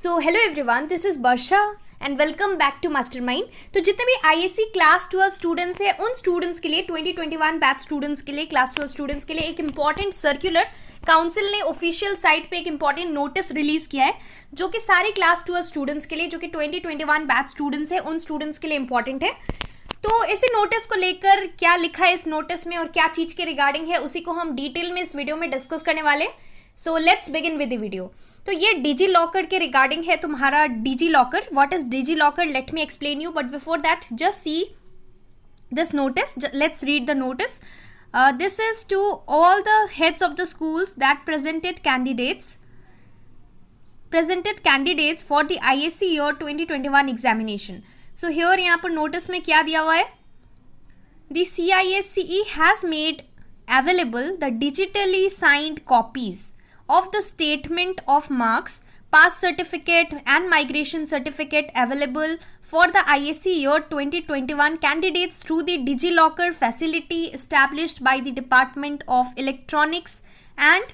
So hello everyone, this is Varsha and welcome back to Mastermind. तो जितने भी ISC class 12 students हैं उन स्टूडेंट्स के लिए 2021 बैच स्टूडेंट्स के लिए क्लास 12 स्टूडेंट्स के लिए एक इंपॉर्टेंट सर्कुलर काउंसिल ने ऑफिशियल साइट पे एक इंपॉर्टेंट नोटिस रिलीज किया है जो कि सारे क्लास 12 स्टूडेंट्स के लिए, जो कि 2021 बैच स्टूडेंट्स हैं उन स्टूडेंट्स के लिए इंपॉर्टेंट है। तो इसी नोटिस को लेकर क्या लिखा है इस नोटिस में और क्या चीज़ के रिगार्डिंग है उसी को हम डिटेल में इस वीडियो में डिस्कस करने वाले। So let's begin with the video. तो ये डिजी लॉकर के रिगार्डिंग है तुम्हारा DigiLocker. What is DigiLocker? Let me explain you, but before that just see this notice. Let's read the notice. This is to all the heads of the schools that presented candidates for the ISC year 2021 examination. So here यहाँ पर notice में क्या दिया हुआ है? The CISCE has made available the digitally signed copies of the statement of marks, pass certificate and migration certificate available for the ISC year 2021 candidates through the DigiLocker facility established by the Department of Electronics and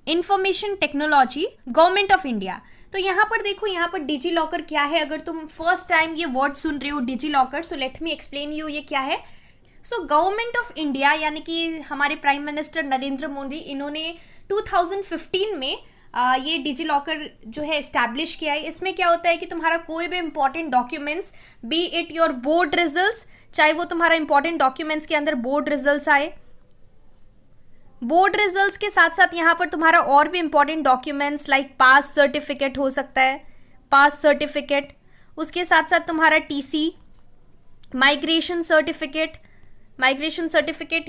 Information Technology, Government of India. तो यहाँ पर देखो, यहाँ पर digi locker क्या है। अगर तुम फर्स्ट टाइम ये वर्ड सुन रहे हो DigiLocker, so let me explain you ये क्या है। सो गवर्नमेंट ऑफ इंडिया यानी कि हमारे प्राइम मिनिस्टर नरेंद्र मोदी, इन्होंने 2015 में ये डिजी लॉकर जो है इस्टेब्लिश किया है। इसमें क्या होता है कि तुम्हारा कोई भी important documents, B it your board results, चाहे वो तुम्हारा इंपॉर्टेंट डॉक्यूमेंट्स के अंदर बोर्ड रिजल्ट्स आए, बोर्ड रिजल्ट्स के साथ साथ यहाँ पर तुम्हारा और भी इंपॉर्टेंट डॉक्यूमेंट्स लाइक पास सर्टिफिकेट हो सकता है, पास सर्टिफिकेट, उसके साथ साथ तुम्हारा टीसी, माइग्रेशन सर्टिफिकेट,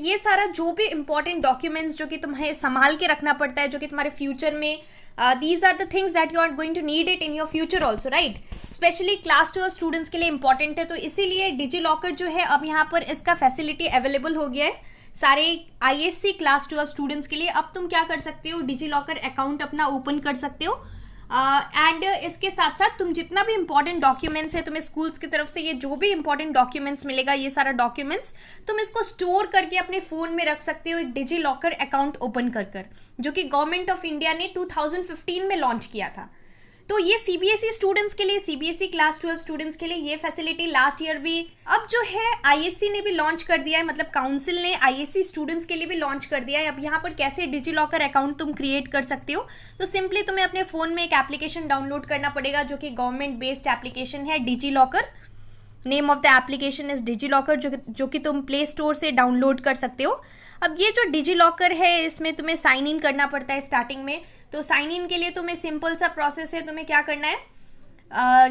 ये सारा जो भी इंपॉर्टेंट डॉक्यूमेंट्स जो कि तुम्हें संभाल के रखना पड़ता है, जो कि तुम्हारे फ्यूचर में these are the things that you are going to need it in your future also, right. Specially class 12 students के लिए इंपॉर्टेंट है। तो इसीलिए डिजी लॉकर जो है अब यहाँ पर इसका फैसिलिटी अवेलेबल हो गया है सारे आईएससी क्लास 12 स्टूडेंट्स के लिए। अब तुम क्या कर सकते हो, डिजी लॉकर अकाउंट अपना ओपन कर सकते हो एंड इसके साथ साथ तुम जितना भी इंपॉर्टेंट डॉक्यूमेंट्स है, तुम्हें स्कूल्स की तरफ से ये जो भी इंपॉर्टेंट डॉक्यूमेंट्स मिलेगा, ये सारा डॉक्यूमेंट्स तुम इसको स्टोर करके अपने फोन में रख सकते हो एक डिजी लॉकर अकाउंट ओपन कर जो कि गवर्नमेंट ऑफ इंडिया ने 2015 में लॉन्च किया था। तो ये सीबीएसई स्टूडेंट्स के लिए, सीबीएसई क्लास 12 स्टूडेंट्स के लिए ये फैसिलिटी लास्ट ईयर भी अब जो है आईएससी ने भी लॉन्च कर दिया है, मतलब काउंसिल ने आईएससी स्टूडेंट्स के लिए भी लॉन्च कर दिया है। अब यहाँ पर कैसे डिजी लॉकर अकाउंट तुम क्रिएट कर सकते हो, तो सिंपली तुम्हें अपने फोन में एक एप्लीकेशन डाउनलोड करना पड़ेगा जो कि गवर्नमेंट बेस्ड एप्लीकेशन है, DigiLocker. Name of the application is DigiLocker, जो कि तुम प्ले स्टोर से डाउनलोड कर सकते हो। अब ये जो डिजी लॉकर है इसमें तुम्हें साइन इन करना पड़ता है स्टार्टिंग में। तो साइन इन के लिए तुम्हें सिंपल सा प्रोसेस है, तुम्हें क्या करना है,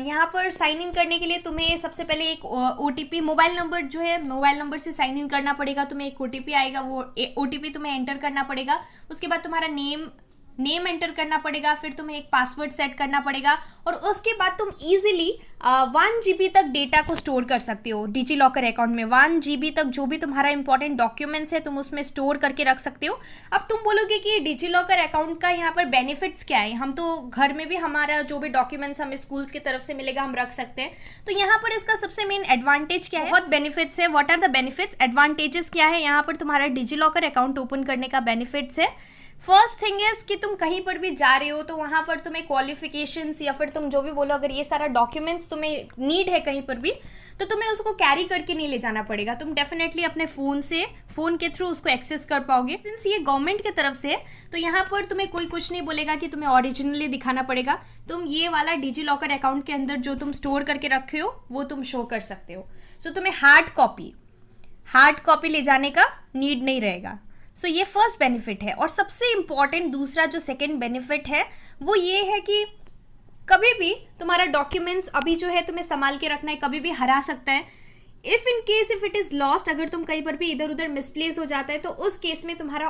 यहाँ पर साइन इन करने के लिए तुम्हें सबसे पहले एक ओटीपी, मोबाइल नंबर जो है, मोबाइल नंबर से साइन इन करना पड़ेगा। तुम्हें एक ओटीपी आएगा, वो ओटीपी तुम्हें एंटर करना पड़ेगा। उसके बाद तुम्हारा नेम एंटर करना पड़ेगा, फिर तुम्हें एक पासवर्ड सेट करना पड़ेगा और उसके बाद तुम इजीली 1 GB तक डेटा को स्टोर कर सकते हो डिजी लॉकर अकाउंट में। 1 GB तक जो भी तुम्हारा इंपॉर्टेंट डॉक्यूमेंट्स है तुम उसमें स्टोर करके रख सकते हो। अब तुम बोलोगे कि डिजी लॉकर अकाउंट का यहाँ पर बेनिफिट्स क्या है, हम तो घर में भी हमारा जो भी डॉक्यूमेंट्स हमें स्कूल्स की तरफ से मिलेगा हम रख सकते हैं। तो यहाँ पर इसका सबसे मेन एडवांटेज क्या है, बहुत बेनिफिट्स है। What are the benefits, advantages क्या है यहाँ पर तुम्हारा डिजी लॉकर अकाउंट ओपन करने का बेनिफिट्स है। फर्स्ट थिंग इज कि तुम कहीं पर भी जा रहे हो तो वहां पर तुम्हें क्वालिफिकेशंस या फिर तुम जो भी बोलो, अगर ये सारा डॉक्यूमेंट्स तुम्हें नीड है कहीं पर भी, तो तुम्हें उसको कैरी करके नहीं ले जाना पड़ेगा। तुम डेफिनेटली अपने फोन के थ्रू उसको एक्सेस कर पाओगे। सिंस ये गवर्नमेंट की तरफ से है तो यहाँ पर तुम्हें कोई कुछ नहीं बोलेगा कि तुम्हें ओरिजिनली दिखाना पड़ेगा। तुम ये वाला डिजी लॉकर अकाउंट के अंदर जो तुम स्टोर करके रखे हो वो तुम शो कर सकते हो। सो तुम्हें हार्ड कॉपी ले जाने का नीड नहीं रहेगा। सो ये फर्स्ट बेनिफिट है। और सबसे इंपॉर्टेंट दूसरा जो सेकंड बेनिफिट है वो ये है कि कभी भी तुम्हारा डॉक्यूमेंट्स अभी जो है तुम्हें संभाल के रखना है, कभी भी हरा सकता है। इफ इट इज लॉस्ट, अगर तुम कहीं पर भी इधर उधर मिसप्लेस हो जाता है तो उस केस में तुम्हारा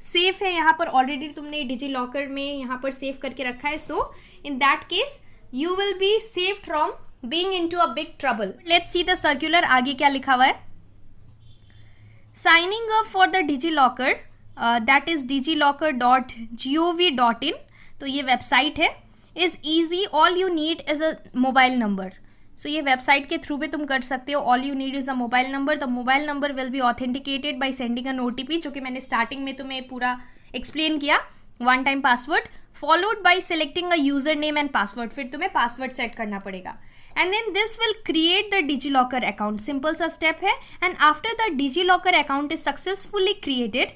सेफ है, यहाँ पर ऑलरेडी तुमने डिजी लॉकर में यहाँ पर सेव करके रखा है। So in that case you will be safe from being into a big trouble. Let's see the circular, आगे क्या लिखा हुआ है। Signing up for the DigiLocker, that is digilocker.gov.in, तो ये वेबसाइट है, is easy, all you need is a mobile number। सो ये website के थ्रू भी तुम कर सकते हो। All you need is a mobile number. The mobile number will be authenticated by sending an OTP, जो कि मैंने स्टार्टिंग में तुम्हें पूरा एक्सप्लेन किया। One time password followed by selecting a user name and password, फिर तुम्हें पासवर्ड सेट करना पड़ेगा. And then this will create the DigiLocker account. Simple सा स्टेप है. And after the DigiLocker account is successfully created,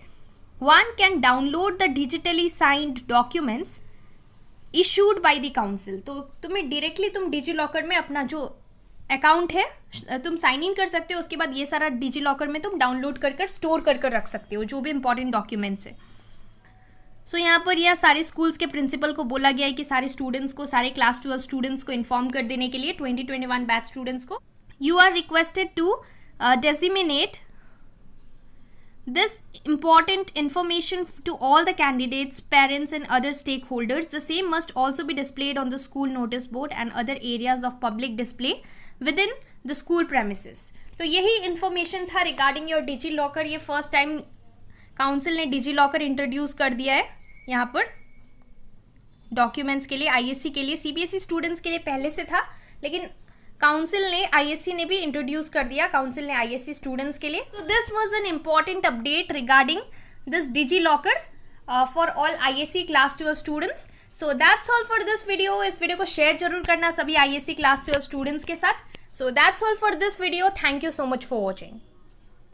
one can download the digitally signed documents issued by the council. तो तुम्हें directly तुम DigiLocker में अपना जो account है तुम साइन इन कर सकते हो. उसके बाद ये सारा डिजीलॉकर में तुम डाउनलोड कर स्टोर कर रख सकते हो जो भी इंपॉर्टेंट डॉक्यूमेंट्स है. सो यहाँ पर यह सारे स्कूल्स के प्रिंसिपल को बोला गया है कि सारे स्टूडेंट्स को, सारे क्लास 12 स्टूडेंट्स को इन्फॉर्म कर देने के लिए 2021 बैच स्टूडेंट्स को, you are requested to disseminate this important information to all the candidates, parents and other stakeholders. The same must also be displayed on the school notice board and other areas of public display within the school premises. तो यही information था regarding your DigiLocker. ये first time council ने DigiLocker introduce कर दिया है यहाँ पर डॉक्यूमेंट्स के लिए, ISC के लिए. CBSE स्टूडेंट्स के लिए पहले से था, लेकिन काउंसिल ने, ISC ने भी इंट्रोड्यूस कर दिया, काउंसिल ने ISC स्टूडेंट्स के लिए. तो this was an important update regarding this DigiLocker for all ISC class 12 students. So that's all for this video. इस वीडियो को शेयर जरूर करना सभी ISC क्लास 12 स्टूडेंट्स के साथ. So that's all for this video. Thank you so much for watching.